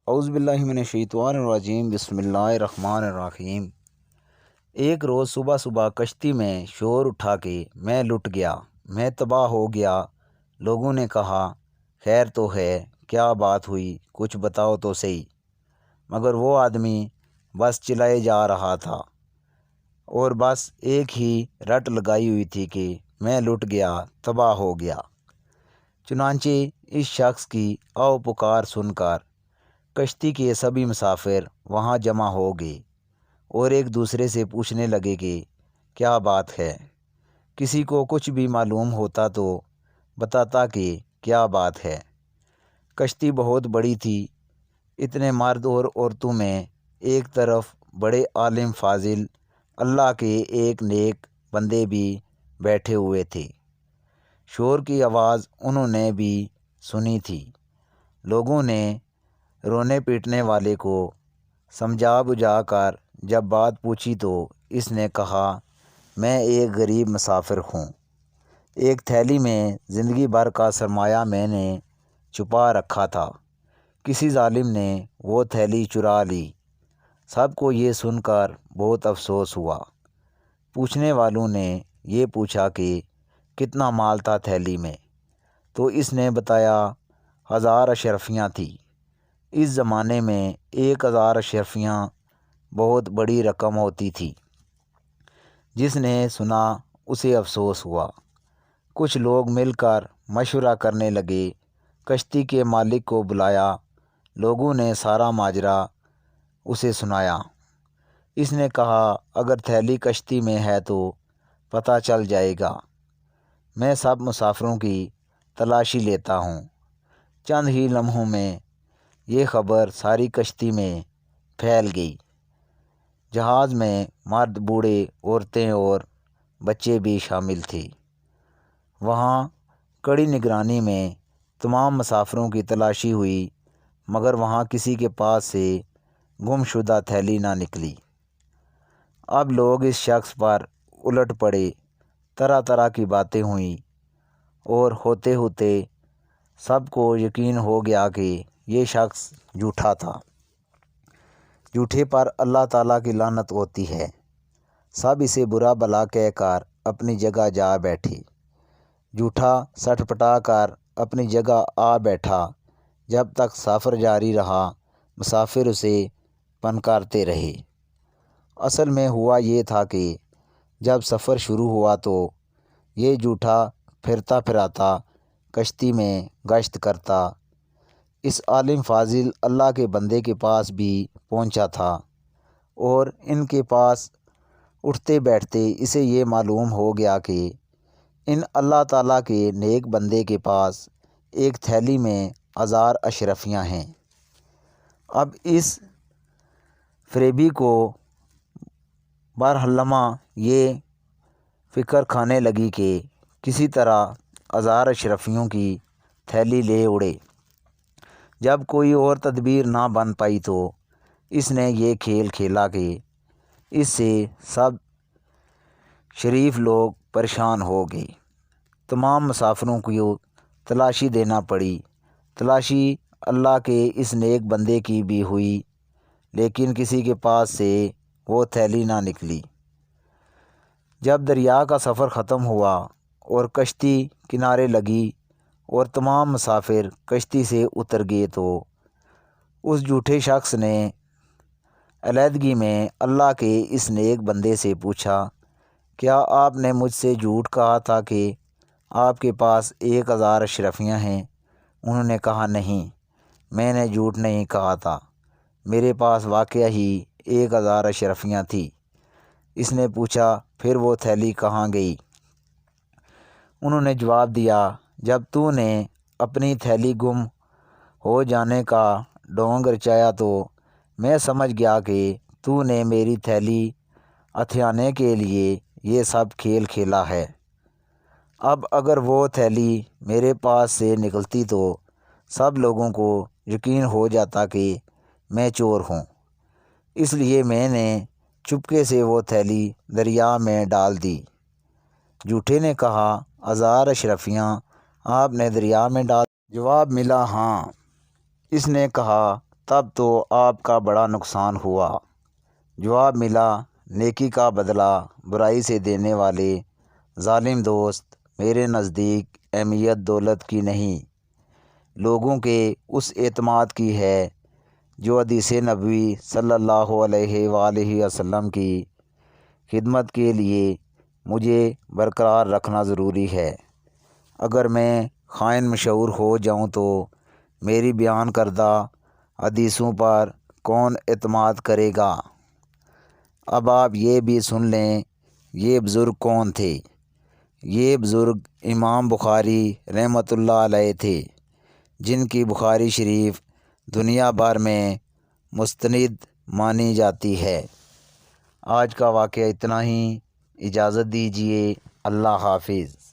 اعوذ باللہ من الشیطان الرجیم، بسم اللہ الرحمن الرحیم۔ ایک روز صبح صبح کشتی میں شور اٹھا کہ میں لٹ گیا، میں تباہ ہو گیا۔ لوگوں نے کہا خیر تو ہے، کیا بات ہوئی، کچھ بتاؤ تو صحیح۔ مگر وہ آدمی بس چلائے جا رہا تھا اور بس ایک ہی رٹ لگائی ہوئی تھی کہ میں لٹ گیا، تباہ ہو گیا۔ چنانچہ اس شخص کی آؤ پکار سن کر کشتی کے سبھی مسافر وہاں جمع ہو گئے اور ایک دوسرے سے پوچھنے لگے کہ کیا بات ہے۔ کسی کو کچھ بھی معلوم ہوتا تو بتاتا کہ کیا بات ہے۔ کشتی بہت بڑی تھی، اتنے مرد اور عورتوں میں ایک طرف بڑے عالم فاضل اللہ کے ایک نیک بندے بھی بیٹھے ہوئے تھے۔ شور کی آواز انہوں نے بھی سنی تھی۔ لوگوں نے رونے پیٹنے والے کو سمجھا بجھا کر جب بات پوچھی تو اس نے کہا میں ایک غریب مسافر ہوں، ایک تھیلی میں زندگی بھر کا سرمایہ میں نے چھپا رکھا تھا، کسی ظالم نے وہ تھیلی چرا لی۔ سب کو یہ سن کر بہت افسوس ہوا۔ پوچھنے والوں نے یہ پوچھا کہ کتنا مال تھا تھیلی میں، تو اس نے بتایا 1000 اشرفیاں تھی۔ اس زمانے میں 1000 اشرفیاں بہت بڑی رقم ہوتی تھی۔ جس نے سنا اسے افسوس ہوا۔ کچھ لوگ مل کر مشورہ کرنے لگے، کشتی کے مالک کو بلایا۔ لوگوں نے سارا ماجرا اسے سنایا۔ اس نے کہا اگر تھیلی کشتی میں ہے تو پتہ چل جائے گا، میں سب مسافروں کی تلاشی لیتا ہوں۔ چند ہی لمحوں میں یہ خبر ساری کشتی میں پھیل گئی۔ جہاز میں مرد، بوڑھے، عورتیں اور بچے بھی شامل تھے۔ وہاں کڑی نگرانی میں تمام مسافروں کی تلاشی ہوئی، مگر وہاں کسی کے پاس سے گم شدہ تھیلی نہ نکلی۔ اب لوگ اس شخص پر الٹ پڑے، طرح طرح کی باتیں ہوئیں اور ہوتے ہوتے سب کو یقین ہو گیا کہ یہ شخص جھوٹا تھا۔ جھوٹے پر اللہ تعالیٰ کی لعنت ہوتی ہے۔ سب اسے برا بھلا کہہ کر اپنی جگہ جا بیٹھے۔ جھوٹا سٹ پٹا کر اپنی جگہ آ بیٹھا۔ جب تک سفر جاری رہا مسافر اسے پنکارتے رہے۔ اصل میں ہوا یہ تھا کہ جب سفر شروع ہوا تو یہ جھوٹا پھرتا پھراتا کشتی میں گشت کرتا اس عالم فاضل اللہ کے بندے کے پاس بھی پہنچا تھا، اور ان کے پاس اٹھتے بیٹھتے اسے یہ معلوم ہو گیا کہ ان اللہ تعالیٰ کے نیک بندے کے پاس ایک تھیلی میں 1000 اشرفیاں ہیں۔ اب اس فریبی کو برہلما یہ فکر کھانے لگی کہ کسی طرح 1000 اشرفیوں کی تھیلی لے اڑے۔ جب کوئی اور تدبیر نہ بن پائی تو اس نے یہ کھیل کھیلا کہ اس سے سب شریف لوگ پریشان ہو گئے۔ تمام مسافروں کو تلاشی دینا پڑی۔ تلاشی اللہ کے اس نیک بندے کی بھی ہوئی، لیکن کسی کے پاس سے وہ تھیلی نہ نکلی۔ جب دریا کا سفر ختم ہوا اور کشتی کنارے لگی اور تمام مسافر کشتی سے اتر گئے تو اس جھوٹے شخص نے علیحدگی میں اللہ کے اس نیک بندے سے پوچھا کیا آپ نے مجھ سے جھوٹ کہا تھا کہ آپ کے پاس 1000 اشرفیاں ہیں؟ انہوں نے کہا نہیں، میں نے جھوٹ نہیں کہا تھا، میرے پاس واقعہ ہی 1000 اشرفیاں تھی۔ اس نے پوچھا پھر وہ تھیلی کہاں گئی؟ انہوں نے جواب دیا جب تو نے اپنی تھیلی گم ہو جانے کا ڈھونگ رچایا تو میں سمجھ گیا کہ تو نے میری تھیلی ہتھیانے کے لیے یہ سب کھیل کھیلا ہے۔ اب اگر وہ تھیلی میرے پاس سے نکلتی تو سب لوگوں کو یقین ہو جاتا کہ میں چور ہوں، اس لیے میں نے چپکے سے وہ تھیلی دریا میں ڈال دی۔ جھوٹے نے کہا 1000 اشرفیاں آپ نے دریا میں ڈال؟ جواب ملا ہاں۔ اس نے کہا تب تو آپ کا بڑا نقصان ہوا۔ جواب ملا، نیکی کا بدلہ برائی سے دینے والے ظالم دوست میرے نزدیک اہمیت دولت کی نہیں، لوگوں کے اس اعتماد کی ہے جو حدیث نبوی صلی اللہ علیہ وآلہ وسلم کی خدمت کے لیے مجھے برقرار رکھنا ضروری ہے۔ اگر میں خائن مشہور ہو جاؤں تو میری بیان کردہ حدیثوں پر کون اعتماد کرے گا؟ اب آپ یہ بھی سن لیں یہ بزرگ کون تھے۔ یہ بزرگ امام بخاری رحمۃ اللہ علیہ تھے، جن کی بخاری شریف دنیا بھر میں مستند مانی جاتی ہے۔ آج کا واقعہ اتنا ہی، اجازت دیجیے، اللہ حافظ۔